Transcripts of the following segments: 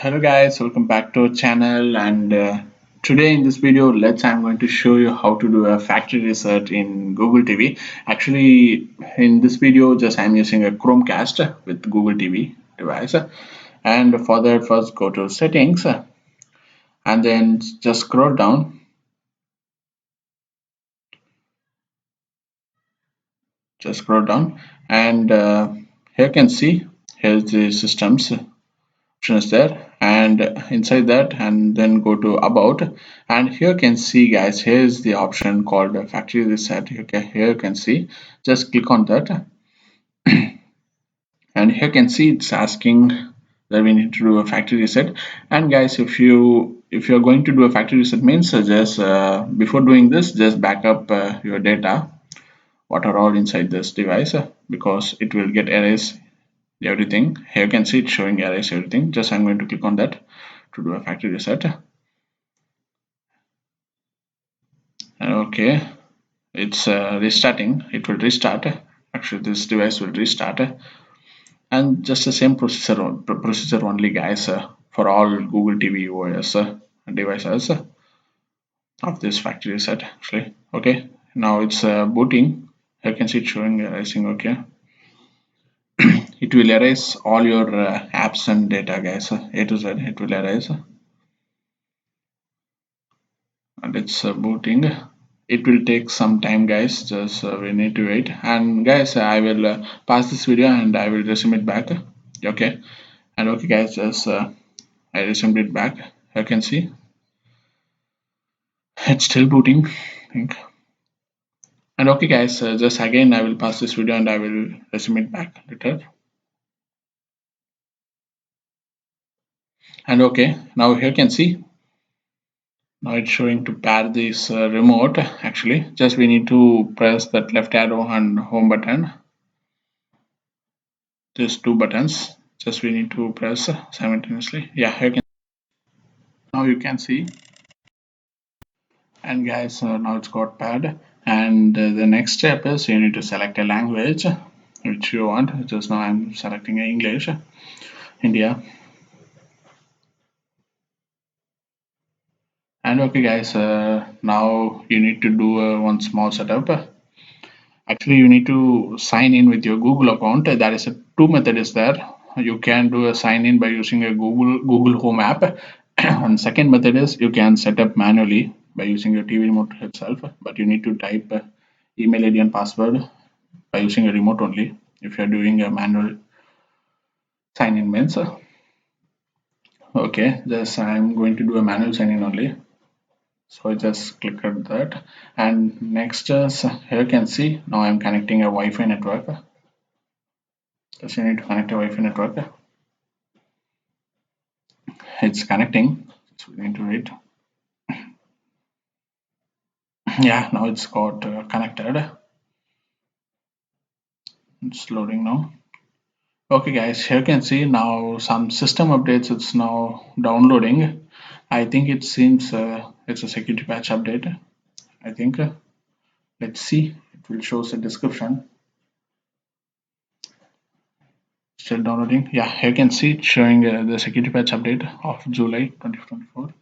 Hello guys, welcome back to our channel and today in this video I'm going to show you how to do a factory reset in Google TV. Actually in this video just I'm using a Chromecast with Google TV device, and for that first go to settings and then just scroll down and here you can see here's the systems option is there, and inside that and then go to about, and here you can see guys, here's the option called factory reset. Okay, here you can see, just click on that and here you can see it's asking that we need to do a factory reset. And guys, if you're going to do a factory reset means just before doing this just back up your data what are all inside this device, because it will get erase everything. Here you can see it's showing erase everything. Just I'm going to click on that to do a factory reset. And okay, it's restarting. It will restart. Actually this device will restart, and just the same procedure only guys, for all Google TV OS devices of this factory reset actually. Okay, now it's booting. You can see it showing erasing. Okay, it will erase all your apps and data guys, A to Z it will erase, and it's booting. It will take some time guys, just we need to wait. And guys, I will pause this video and I will resume it back. Okay, and okay guys, just I resumed it back. You can see it's still booting, I think. And okay guys, just again I will pause this video and I will resume it back later. And okay, now here you can see, now it's showing to pair this remote. Actually just we need to press that left arrow and home button, just two buttons, just we need to press simultaneously. Yeah, now you can see. And guys, now it's got paired, and the next step is you need to select a language which you want. Just now I'm selecting English, India. And okay guys, now you need to do one small setup. Actually you need to sign in with your Google account. That is a two method is there. You can do a sign in by using a Google Home app and second method is you can set up manually by using your TV remote itself, but you need to type email ID and password by using a remote only if you're doing a manual sign in means. Okay, just I'm going to do a manual sign in only, so I just click on that. And next is here you can see, now I'm connecting a Wi-Fi network. Just you need to connect a Wi-Fi network. It's connecting, so we need to wait. Yeah, now it's got connected. It's loading now. Okay guys, here you can see now some system updates, it's now downloading. I think it seems it's a security patch update, I think. Let's see, it will show the description. Still downloading. Yeah, here you can see it showing the security patch update of July 2024.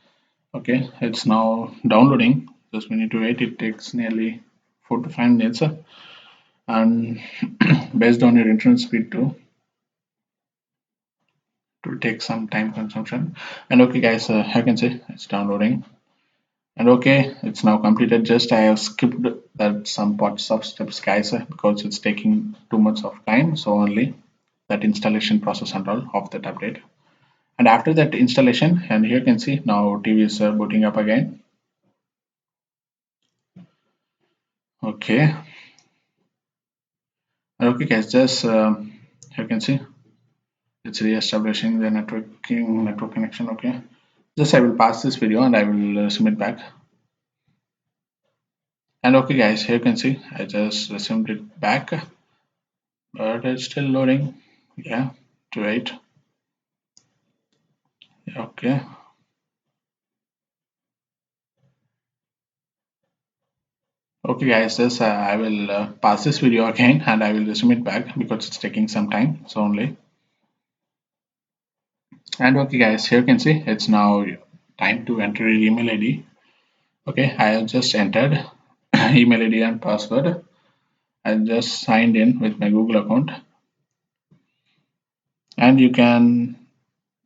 Okay, it's now downloading. Just we need to wait. It takes nearly 4 to 5 minutes, and based on your internet speed too, it will take some time consumption. And okay guys, you can see it's downloading. And okay, it's now completed. Just I have skipped that some parts of steps guys, because it's taking too much of time, so only that installation process and all of that update. And after that installation, and here you can see now TV is booting up again. Okay, okay guys, just you can see it's re-establishing the network connection. Okay, just I will pass this video and I will submit back. And okay guys, here you can see I just resumed it back, but it's still loading. Yeah, to wait. Okay, okay guys, this I will pass this video again and I will resume it back because it's taking some time, so only. And okay guys, here you can see it's now time to enter your email ID. Okay, I have just entered email ID and password. I just signed in with my Google account, and you can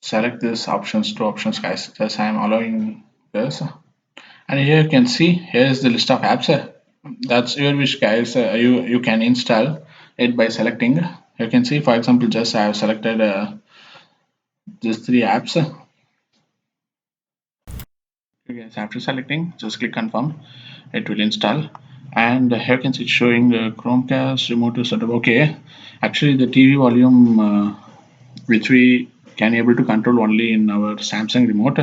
select this options, two options guys. Just I am allowing this, and here you can see here is the list of apps. That's your wish guys. You can install it by selecting. You can see for example just I have selected these three apps. You guys after selecting just click confirm, it will install. And here you can see it's showing Chromecast remote to setup. Okay, actually the TV volume which we can able to control only in our Samsung remote.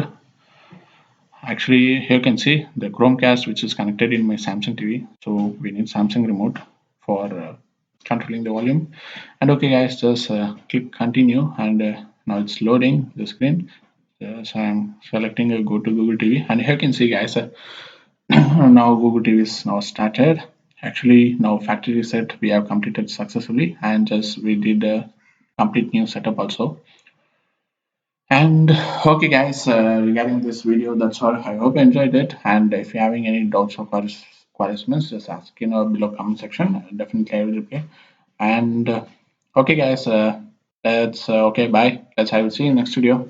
Actually here you can see the Chromecast which is connected in my Samsung TV, so we need Samsung remote for controlling the volume. And okay guys, just click continue, and now it's loading the screen. Yes, I'm selecting a go to Google TV, and here you can see guys, now Google TV is now started. Actually now factory reset we have completed successfully, and just we did a complete new setup also. And okay guys, regarding this video, that's all. I hope you enjoyed it, and if you're having any doubts or correspondence, just ask in our below comment section. Definitely I will reply. And okay guys, let's okay, bye. Let's I will see you in next video.